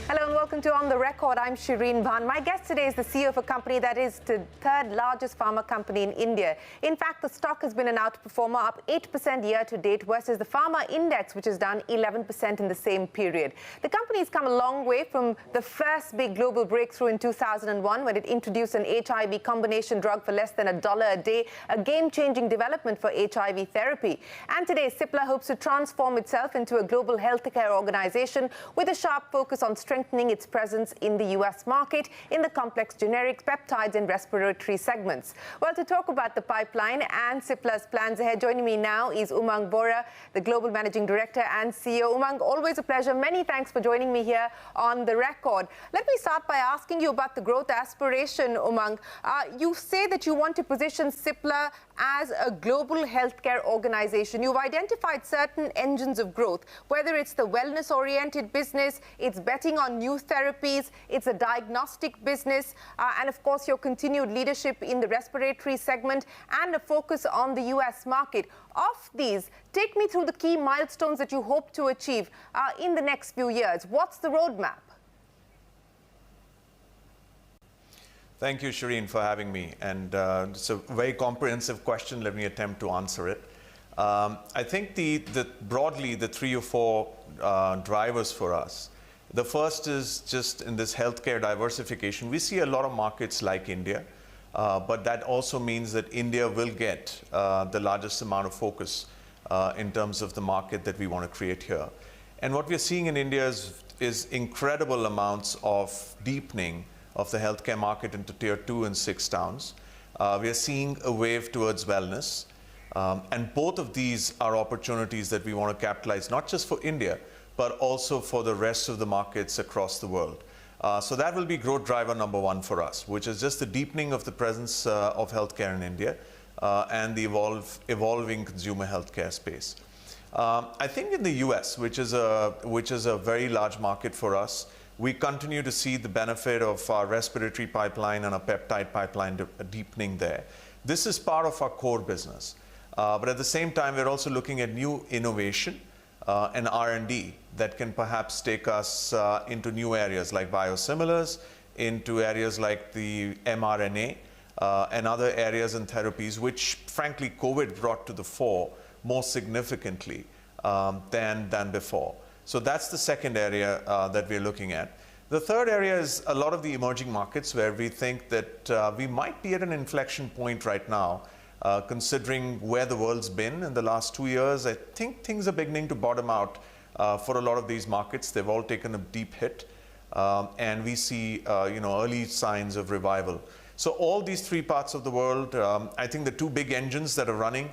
Hello and welcome to On the Record. I'm Shireen Bhan. My guest today is the CEO of a company that is the third largest pharma company in India. In fact, the stock has been an outperformer, up 8% year to date versus the pharma index, which is down 11% in the same period. The company has come a long way from the first big global breakthrough in 2001 when it introduced an HIV combination drug for less than $1 a day, a game-changing development for HIV therapy. And today, Cipla hopes to transform itself into a global healthcare organization with a sharp focus on strengthening its presence in the US market in the complex generics, peptides and respiratory segments. Well, to talk about the pipeline and Cipla's plans ahead, joining me now is Umang Vohra, the Global Managing Director and CEO. Umang, always a pleasure. Many thanks for joining me here on the record. Let me start by asking you about the growth aspiration, Umang. You say that you want to position Cipla as a global healthcare organization. You've identified certain engines of growth, whether it's the wellness-oriented business, it's betting on new therapies, it's a diagnostic business, and of course your continued leadership in the respiratory segment and a focus on the US market. Of these, take me through the key milestones that you hope to achieve in the next few years. What's the roadmap? Thank you, Shireen, for having me. And it's a very comprehensive question. Let me attempt to answer it. I think broadly, the three or four drivers for us. The first is just in this healthcare diversification. We see a lot of markets like India, but that also means that India will get the largest amount of focus in terms of the market that we want to create here. And what we're seeing in India is incredible amounts of deepening of the healthcare market into tier 2 and 6 towns. We are seeing a wave towards wellness. And both of these are opportunities that we want to capitalize, not just for India, but also for the rest of the markets across the world. So that will be growth driver number one for us, which is just the deepening of the presence of healthcare in India and the evolving consumer healthcare space. I think in the US, which is a very large market for us, we continue to see the benefit of our respiratory pipeline and our peptide pipeline deepening there. This is part of our core business. But at the same time, we're also looking at new innovation and R&D that can perhaps take us into new areas like biosimilars, into areas like the mRNA and other areas and therapies, which frankly COVID brought to the fore more significantly than before. So that's the second area that we're looking at. The third area is a lot of the emerging markets where we think that we might be at an inflection point right now, considering where the world's been in the last 2 years. I think things are beginning to bottom out for a lot of these markets. They've all taken a deep hit, and we see early signs of revival. So all these three parts of the world, I think the two big engines that are running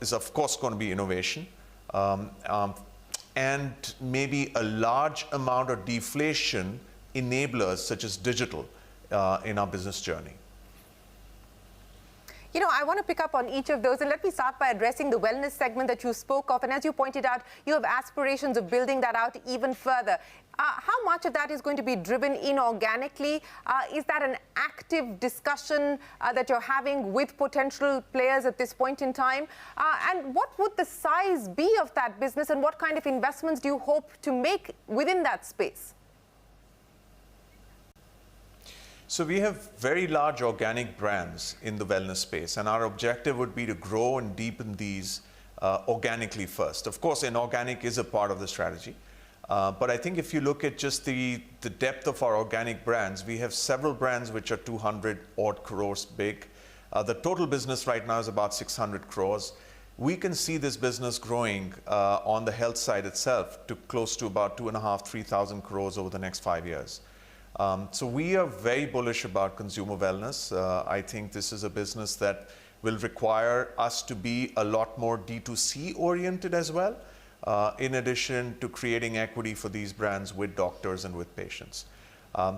is of course going to be innovation. And maybe a large amount of deflation enablers such as digital in our business journey. You know, I want to pick up on each of those, and let me start by addressing the wellness segment that you spoke of. And as you pointed out, you have aspirations of building that out even further. How much of that is going to be driven inorganically? Is that an active discussion that you're having with potential players at this point in time? And what would the size be of that business, and what kind of investments do you hope to make within that space? So we have very large organic brands in the wellness space, and our objective would be to grow and deepen these organically first. Of course, inorganic is a part of the strategy. But I think if you look at just the depth of our organic brands, we have several brands which are 200 odd crores big. The total business right now is about 600 crores. We can see this business growing on the health side itself to close to about 2,500–3,000 crores over the next 5 years. So we are very bullish about consumer wellness. I think this is a business that will require us to be a lot more D2C oriented as well, in addition to creating equity for these brands with doctors and with patients.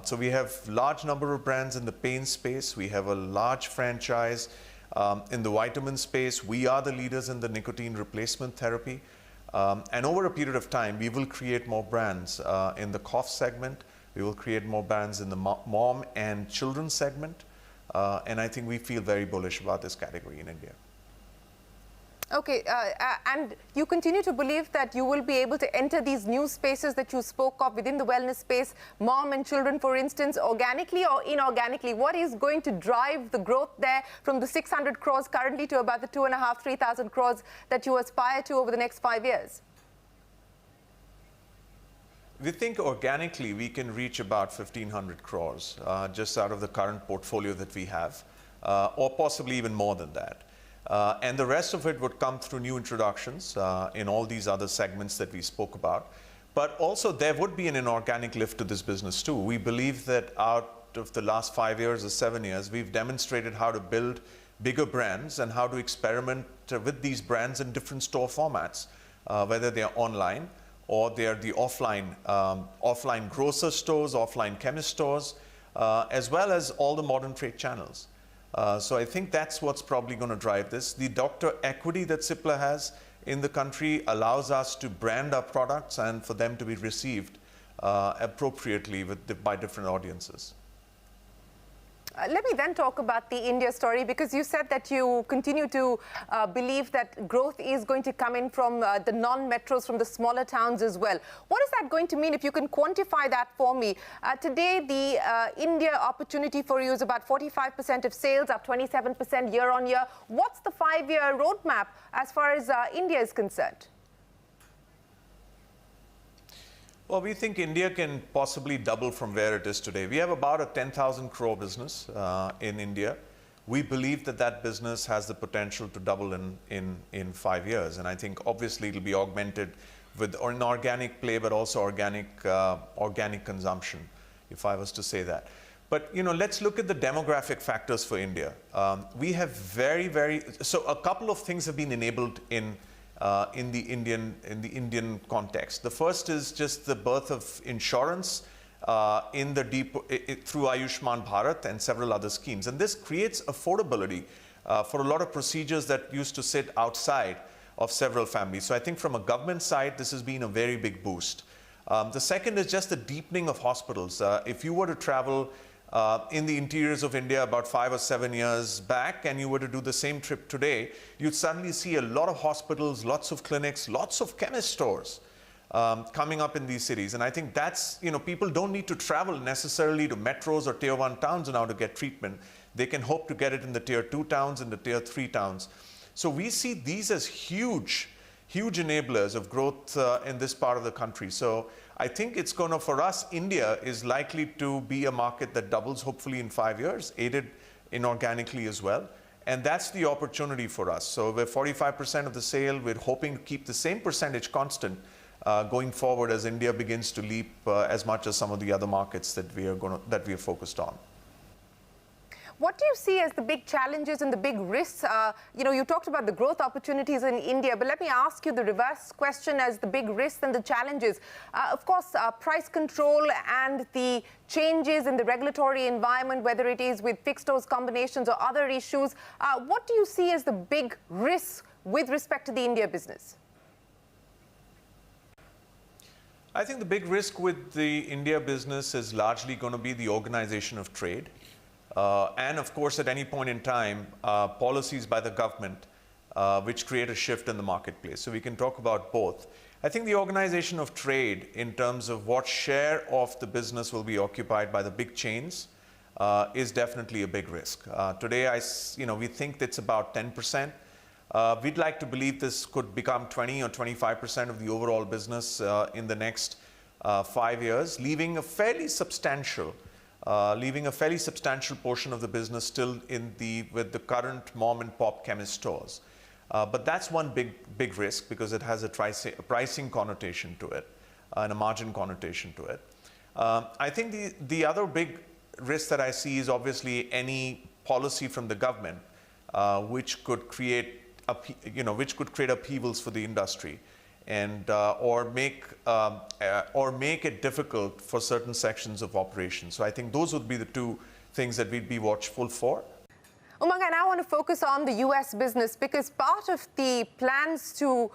So we have a large number of brands in the pain space. We have a large franchise in the vitamin space. We are the leaders in the nicotine replacement therapy. And over a period of time, we will create more brands in the cough segment. We will create more brands in the mom and children segment. And I think we feel very bullish about this category in India. Okay, and you continue to believe that you will be able to enter these new spaces that you spoke of within the wellness space, mom and children, for instance, organically or inorganically? What is going to drive the growth there from the 600 crores currently to about the 2,500, 3,000 crores that you aspire to over the next 5 years? We think organically we can reach about 1,500 crores just out of the current portfolio that we have, or possibly even more than that. And the rest of it would come through new introductions in all these other segments that we spoke about. But also there would be an inorganic lift to this business too. We believe that out of the last 5 years or 7 years, we've demonstrated how to build bigger brands and how to experiment with these brands in different store formats, whether they are online or they are the offline grocer stores, offline chemist stores, as well as all the modern trade channels. So I think that's what's probably going to drive this. The doctor equity that Cipla has in the country allows us to brand our products and for them to be received appropriately by different audiences. Let me then talk about the India story, because you said that you continue to believe that growth is going to come in from the non-metros, from the smaller towns as well. What is that going to mean, if you can quantify that for me? Today, the India opportunity for you is about 45% of sales, up 27% year on year. What's the 5-year roadmap as far as India is concerned? Well, we think India can possibly double from where it is today. We have about a 10,000 crore business in India. We believe that that business has the potential to double in 5 years. And I think obviously it'll be augmented with an organic play, but also organic consumption, if I was to say that. But, you know, let's look at the demographic factors for India. We have so a couple of things have been enabled in the Indian context. The first is just the birth of insurance through Ayushman Bharat and several other schemes. And this creates affordability for a lot of procedures that used to sit outside of several families. So I think from a government side, this has been a very big boost. The second is just the deepening of hospitals. If you were to travel in the interiors of India about 5 or 7 years back, and you were to do the same trip today, you'd suddenly see a lot of hospitals, lots of clinics, lots of chemist stores coming up in these cities. And I think that's, you know, people don't need to travel necessarily to metros or tier 1 towns now to get treatment. They can hope to get it in the tier 2 towns and the tier 3 towns. So we see these as huge enablers of growth in this part of the country. So I think it's going to, for us, India is likely to be a market that doubles hopefully in 5 years, aided inorganically as well. And that's the opportunity for us. So we're 45% of the sale. We're hoping to keep the same percentage constant going forward as India begins to leap as much as some of the other markets that we are focused on. What do you see as the big challenges and the big risks? You know, you talked about the growth opportunities in India, but let me ask you the reverse question as the big risks and the challenges. Of course, price control and the changes in the regulatory environment, whether it is with fixed dose combinations or other issues. What do you see as the big risks with respect to the India business? I think the big risk with the India business is largely going to be the organization of trade. And of course, at any point in time, policies by the government which create a shift in the marketplace. So we can talk about both. I think the organization of trade in terms of what share of the business will be occupied by the big chains is definitely a big risk. Today, we think it's about 10%. We'd like to believe this could become 20 or 25% of the overall business in the next 5 years, leaving a fairly substantial portion of the business still with the current mom and pop chemist stores. But that's one big risk because it has a pricing connotation to it and a margin connotation to it. I think the other big risk that I see is obviously any policy from the government which could create upheavals for the industry and or make it difficult for certain sections of operations. So I think those would be the two things that we'd be watchful for. Umang, I now want to focus on the US business because part of the plans to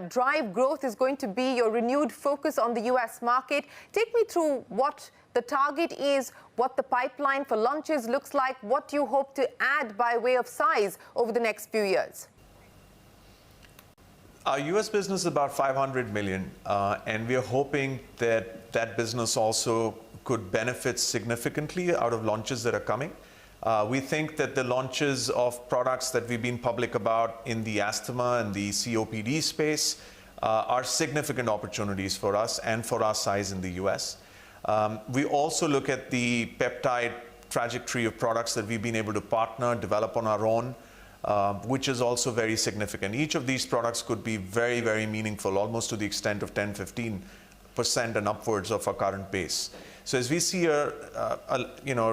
drive growth is going to be your renewed focus on the US market. Take me through what the target is, what the pipeline for launches looks like, what you hope to add by way of size over the next few years. Our US business is about 500 million, and we are hoping that that business also could benefit significantly out of launches that are coming. We think that the launches of products that we've been public about in the asthma and the COPD space are significant opportunities for us and for our size in the US. We also look at the peptide trajectory of products that we've been able to partner, develop on our own, which is also very significant. Each of these products could be very, very meaningful, almost to the extent of 10-15% and upwards of our current base. So as we see a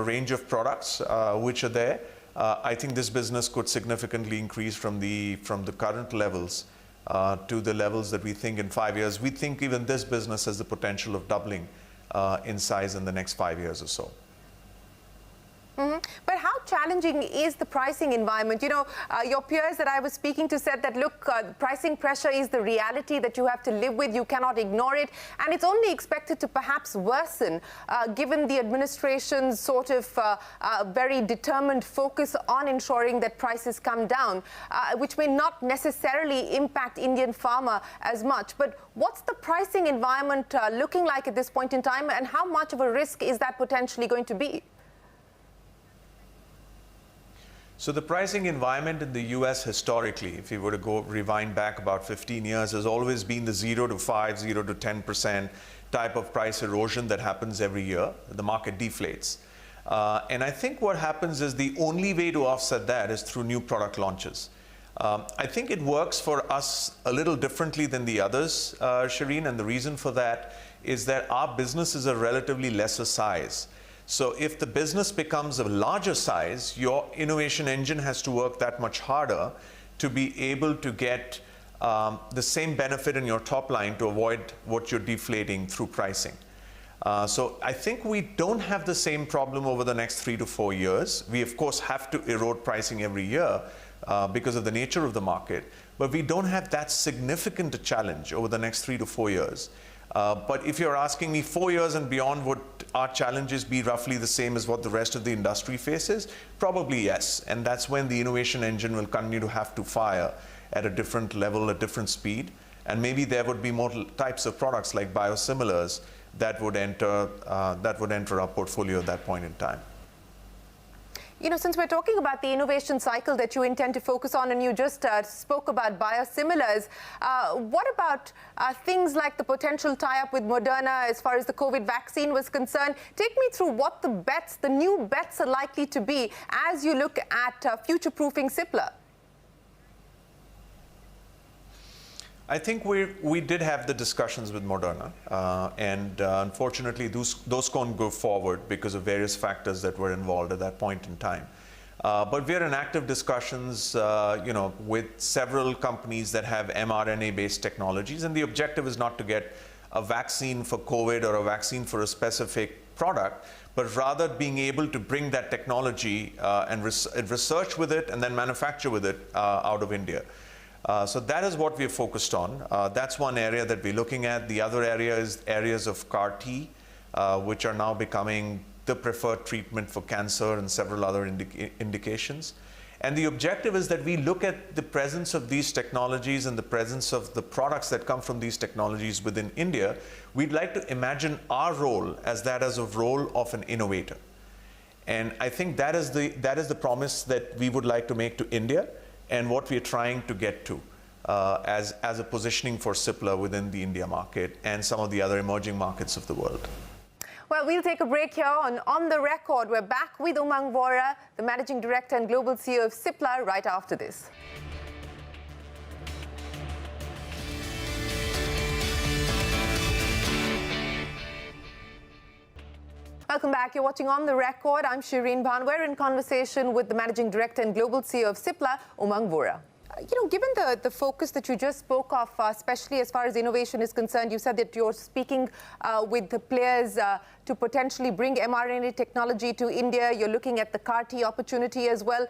range of products which are there, I think this business could significantly increase from the current levels to the levels that we think in 5 years. We think even this business has the potential of doubling in size in the next 5 years or so. Mm-hmm. But how challenging is the pricing environment? You know, your peers that I was speaking to said that, look, pricing pressure is the reality that you have to live with. You cannot ignore it. And it's only expected to perhaps worsen, given the administration's sort of very determined focus on ensuring that prices come down, which may not necessarily impact Indian pharma as much. But what's the pricing environment looking like at this point in time, and how much of a risk is that potentially going to be? So the pricing environment in the US historically, if you were to go rewind back about 15 years, has always been the 0 to 5, 0 to 10% type of price erosion that happens every year. The market deflates. And I think what happens is the only way to offset that is through new product launches. I think it works for us a little differently than the others, Shireen, and the reason for that is that our business is a relatively lesser size. So if the business becomes a larger size, your innovation engine has to work that much harder to be able to get the same benefit in your top line to avoid what you're deflating through pricing. So I think we don't have the same problem over the next 3 to 4 years. We, of course, have to erode pricing every year because of the nature of the market, but we don't have that significant a challenge over the next 3 to 4 years. But if you're asking me 4 years and beyond, would our challenges be roughly the same as what the rest of the industry faces? Probably yes. And that's when the innovation engine will continue to have to fire at a different level, a different speed. And maybe there would be more types of products like biosimilars that would enter our portfolio at that point in time. You know, since we're talking about the innovation cycle that you intend to focus on, and you just spoke about biosimilars, what about things like the potential tie-up with Moderna as far as the COVID vaccine was concerned? Take me through what the new bets are likely to be as you look at future-proofing Cipla. I think we did have the discussions with Moderna, and unfortunately those can't go forward because of various factors that were involved at that point in time. But we're in active discussions, with several companies that have mRNA-based technologies, and the objective is not to get a vaccine for COVID or a vaccine for a specific product, but rather being able to bring that technology and research with it and then manufacture with it out of India. So that is what we're focused on. That's one area that we're looking at. The other area is areas of CAR T, which are now becoming the preferred treatment for cancer and several other indications. And the objective is that we look at the presence of these technologies and the presence of the products that come from these technologies within India. We'd like to imagine our role as a role of an innovator. And I think that is the promise that we would like to make to India, and what we're trying to get to as a positioning for Cipla within the India market and some of the other emerging markets of the world. Well, we'll take a break here on the record. We're back with Umang Vohra, the Managing Director and Global CEO of Cipla, right after this. Welcome back. You're watching On the Record. I'm Shireen Bhan. We're in conversation with the Managing Director and Global CEO of Cipla, Umang Vohra. Given the focus that you just spoke of, especially as far as innovation is concerned, you said that you're speaking with the players to potentially bring mRNA technology to India. You're looking at the CAR T opportunity as well.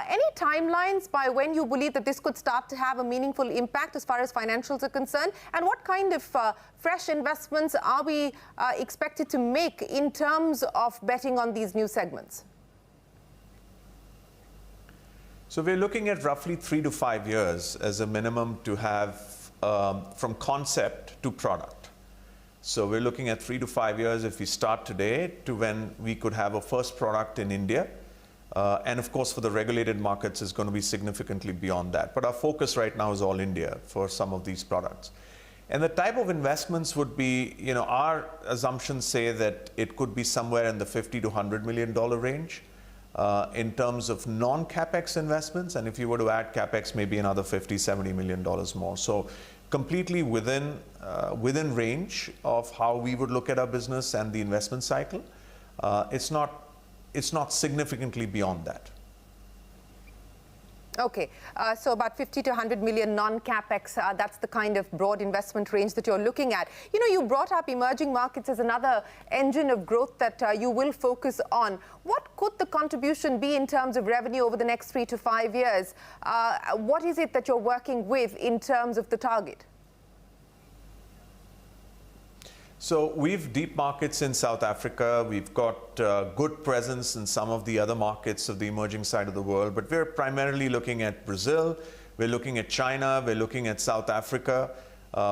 Any timelines by when you believe that this could start to have a meaningful impact as far as financials are concerned? And what kind of fresh investments are we expected to make in terms of betting on these new segments? So we're looking at roughly 3 to 5 years as a minimum to have from concept to product. So we're looking at 3 to 5 years if we start today to when we could have a first product in India. And of course, for the regulated markets, it's going to be significantly beyond that. But our focus right now is all India for some of these products. And the type of investments would be, our assumptions say that it could be somewhere in the $50 to $100 million range in terms of non-capex investments. And if you were to add capex, maybe another $50, $70 million more. So completely within range of how we would look at our business and the investment cycle. It's not significantly beyond that. Okay, so about 50 to 100 million non-capex, that's the kind of broad investment range that you're looking at. You brought up emerging markets as another engine of growth that you will focus on. What could the contribution be in terms of revenue over the next 3 to 5 years? What is it that you're working with in terms of the target? So we've deep markets in South Africa. We've got good presence in some of the other markets of the emerging side of the world, but we're primarily looking at Brazil, we're looking at China, we're looking at South Africa.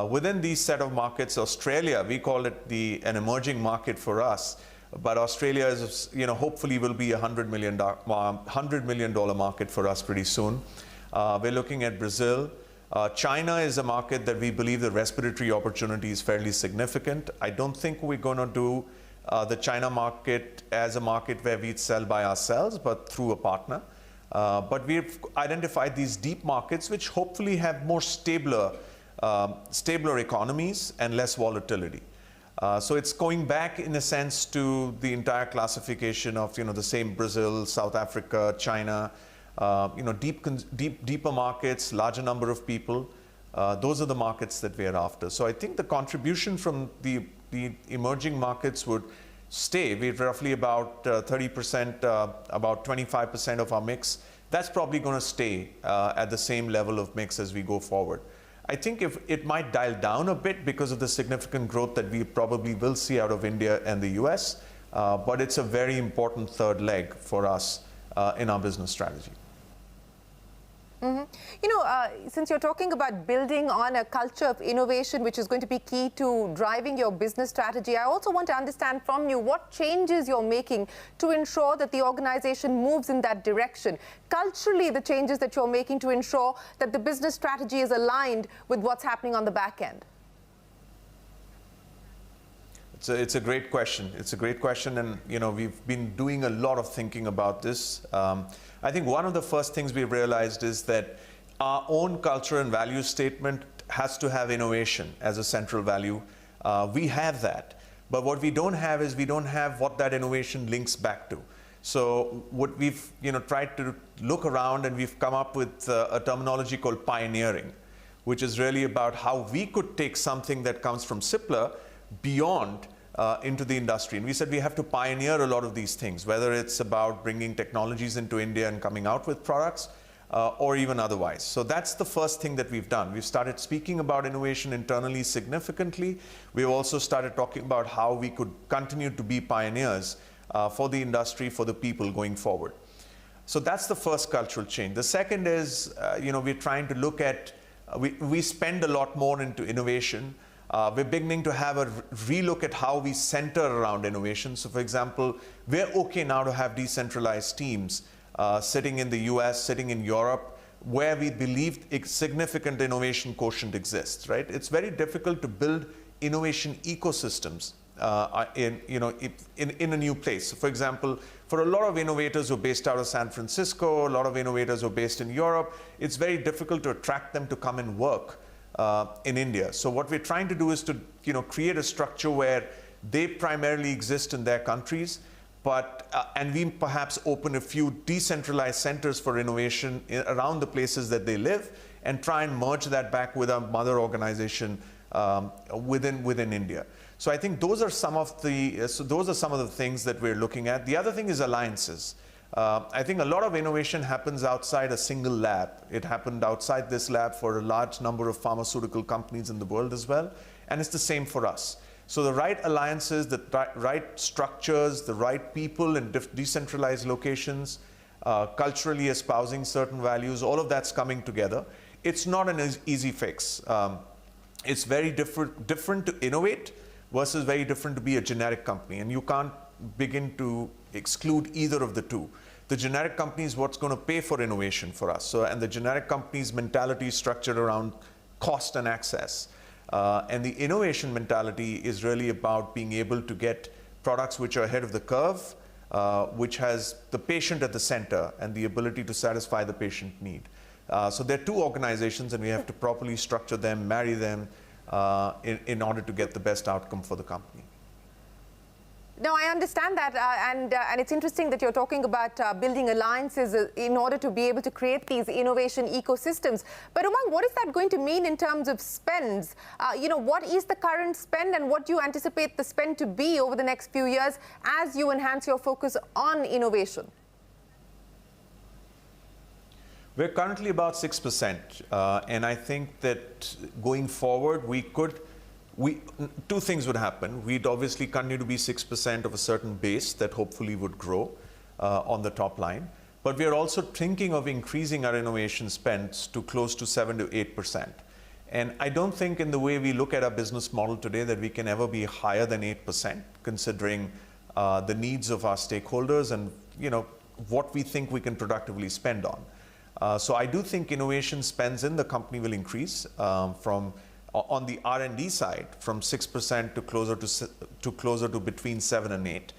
Within these set of markets, Australia, we call it an emerging market for us, but Australia is, hopefully will be a $100 million market for us pretty soon. We're looking at Brazil. China is a market that we believe the respiratory opportunity is fairly significant. I don't think we're going to do the China market as a market where we'd sell by ourselves, but through a partner. But we've identified these deep markets which hopefully have more stabler economies and less volatility. So it's going back in a sense to the entire classification of the same Brazil, South Africa, China. Deeper markets, larger number of people. Those are the markets that we are after. So I think the contribution from the emerging markets would stay. We're roughly about 30%, about 25% of our mix. That's probably going to stay at the same level of mix as we go forward. I think if it might dial down a bit because of the significant growth that we probably will see out of India and the US, but it's a very important third leg for us in our business strategy. Since you're talking about building on a culture of innovation, which is going to be key to driving your business strategy, I also want to understand from you what changes you're making to ensure that the organization moves in that direction. Culturally, the changes that you're making to ensure that the business strategy is aligned with what's happening on the back end. It's a great question. It's a great question, and we've been doing a lot of thinking about this. I think one of the first things we realized is that our own culture and value statement has to have innovation as a central value. We have that, but what we don't have is we don't have what that innovation links back to. So what we've tried to look around, and we've come up with a terminology called pioneering, which is really about how we could take something that comes from Cipla beyond into the industry. And we said we have to pioneer a lot of these things, whether it's about bringing technologies into India and coming out with products, or even otherwise. So that's the first thing that we've done. We've started speaking about innovation internally significantly. We've also started talking about how we could continue to be pioneers for the industry, for the people going forward. So that's the first cultural change. The second is, we're trying to look at, we spend a lot more into innovation. We're beginning to have a relook at how we center around innovation. So for example, we're okay now to have decentralized teams sitting in the US, sitting in Europe, where we believe a significant innovation quotient exists, right? It's very difficult to build innovation ecosystems in a new place. So for example, for a lot of innovators who are based out of San Francisco, a lot of innovators who are based in Europe, it's very difficult to attract them to come and work in India. So what we're trying to do is to create a structure where they primarily exist in their countries, but and we perhaps open a few decentralized centers for innovation around the places that they live, and try and merge that back with our mother organization within India. So I think those are some of the things that we're looking at. The other thing is alliances. I think a lot of innovation happens outside a single lab. It happened outside this lab for a large number of pharmaceutical companies in the world as well, and it's the same for us. So the right alliances, the right structures, the right people in decentralized locations, culturally espousing certain values, all of that's coming together. It's not an easy fix. It's very different to innovate versus very different to be a generic company. And you can't begin to exclude either of the two. The generic company is what's going to pay for innovation for us. So, and the generic company's mentality is structured around cost and access. And the innovation mentality is really about being able to get products which are ahead of the curve, which has the patient at the center and the ability to satisfy the patient need. So there are two organizations, and we have to properly structure them, marry them in order to get the best outcome for the company. No, I understand that, and it's interesting that you're talking about building alliances in order to be able to create these innovation ecosystems. But Umang, what is that going to mean in terms of spends? You know, what is the current spend, and what do you anticipate the spend to be over the next few years as you enhance your focus on innovation? We're currently about 6%, and I think that going forward, two things would happen. We'd obviously continue to be 6% of a certain base that hopefully would grow on the top line. But we are also thinking of increasing our innovation spends to close to 7 to 8%. And I don't think in the way we look at our business model today that we can ever be higher than 8%, considering the needs of our stakeholders and what we think we can productively spend on. So I do think innovation spends in the company will increase on the R&D side from 6% to closer to between 7 and 8.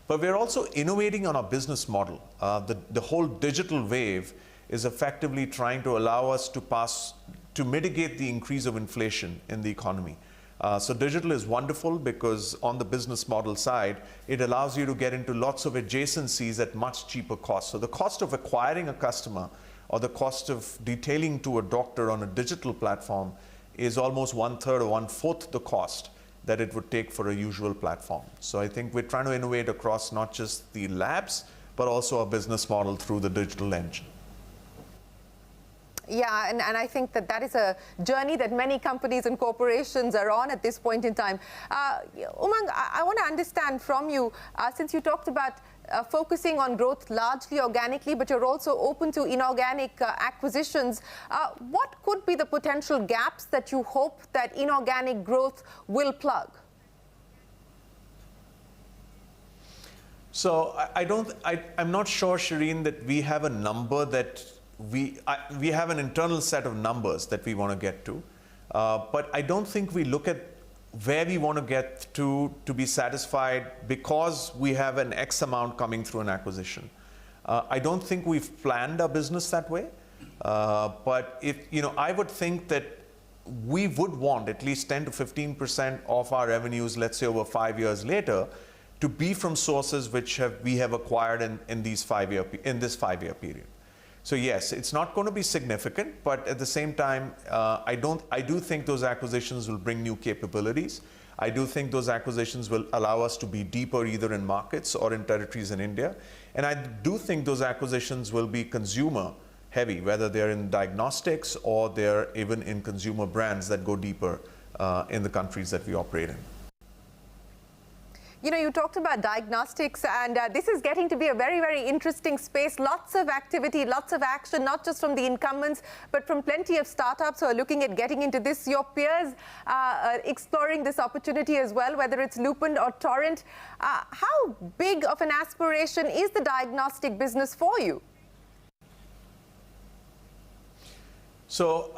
But we're also innovating on our business model. The whole digital wave is effectively trying to allow us to mitigate the increase of inflation in the economy. So digital is wonderful because on the business model side, it allows you to get into lots of adjacencies at much cheaper cost. So the cost of acquiring a customer or the cost of detailing to a doctor on a digital platform is almost 1/3 or 1/4 the cost that it would take for a usual platform. So I think we're trying to innovate across not just the labs, but also our business model through the digital engine. Yeah, and I think that is a journey that many companies and corporations are on at this point in time. Umang, I want to understand from you, since you talked about focusing on growth largely organically, but you're also open to inorganic acquisitions. What could be the potential gaps that you hope that inorganic growth will plug? So I'm not sure, Shireen, that we have a number that we have an internal set of numbers that we want to get to. But I don't think we look at where we want to get to be satisfied because we have an X amount coming through an acquisition. I don't think we've planned our business that way. But I would think that we would want at least 10 to 15% of our revenues, let's say over 5 years later, to be from sources which we have acquired in this 5-year period. So yes, it's not going to be significant, but at the same time, I do think those acquisitions will bring new capabilities. I do think those acquisitions will allow us to be deeper either in markets or in territories in India. And I do think those acquisitions will be consumer heavy, whether they're in diagnostics or they're even in consumer brands that go deeper in the countries that we operate in. You know, you talked about diagnostics, and this is getting to be a very, very interesting space. Lots of activity, lots of action, not just from the incumbents, but from plenty of startups who are looking at getting into this. Your peers exploring this opportunity as well, whether it's Lupin or Torrent. How big of an aspiration is the diagnostic business for you? So,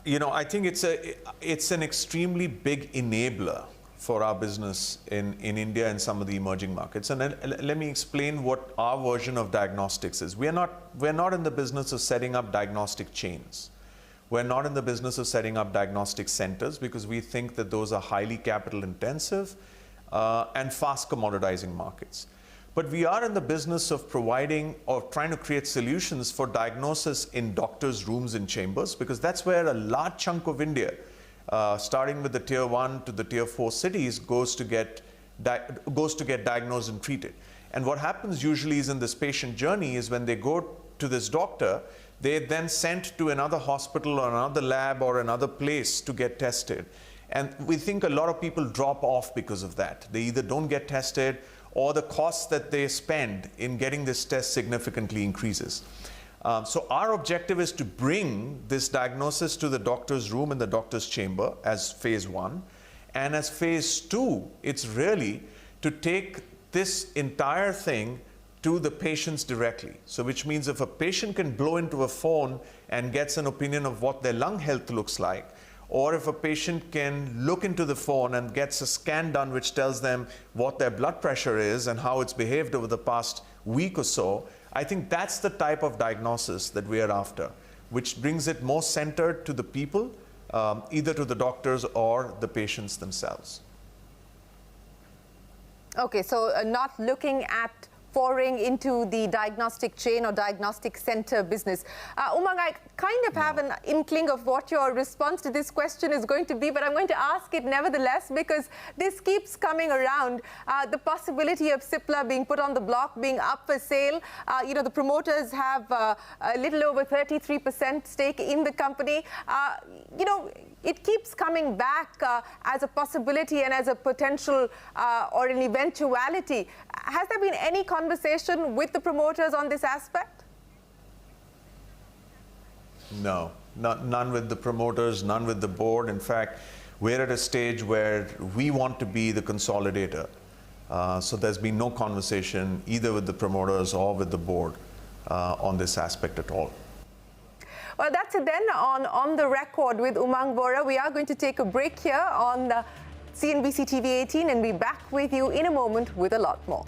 I think it's an extremely big enabler for our business in India and some of the emerging markets. And let me explain what our version of diagnostics is. We're not in the business of setting up diagnostic chains. We're not in the business of setting up diagnostic centers because we think that those are highly capital intensive and fast commoditizing markets. But we are in the business of providing or trying to create solutions for diagnosis in doctors' rooms and chambers, because that's where a large chunk of India, starting with the tier 1 to the tier 4 cities, goes to get diagnosed and treated. And what happens usually is in this patient journey is when they go to this doctor, they're then sent to another hospital or another lab or another place to get tested. And we think a lot of people drop off because of that. They either don't get tested or the cost that they spend in getting this test significantly increases. So our objective is to bring this diagnosis to the doctor's room in the doctor's chamber as phase 1. And as phase 2, it's really to take this entire thing to the patients directly. So which means if a patient can blow into a phone and gets an opinion of what their lung health looks like, or if a patient can look into the phone and gets a scan done which tells them what their blood pressure is and how it's behaved over the past week or so, I think that's the type of diagnosis that we are after, which brings it more centered to the people, either to the doctors or the patients themselves. Okay, so not looking at foraying into the diagnostic chain or diagnostic center business. Umang, I kind of have an inkling of what your response to this question is going to be, but I'm going to ask it nevertheless because this keeps coming around. The possibility of Cipla being put on the block, being up for sale. The promoters have a little over 33% stake in the company. It keeps coming back as a possibility and as a potential or an eventuality. Has there been any conversation with the promoters on this aspect? No, none with the promoters, none with the board. In fact, we're at a stage where we want to be the consolidator. So there's been no conversation either with the promoters or with the board on this aspect at all. Well, that's it then on the record with Umang Vohra. We are going to take a break here on CNBC-TV18 and be back with you in a moment with a lot more.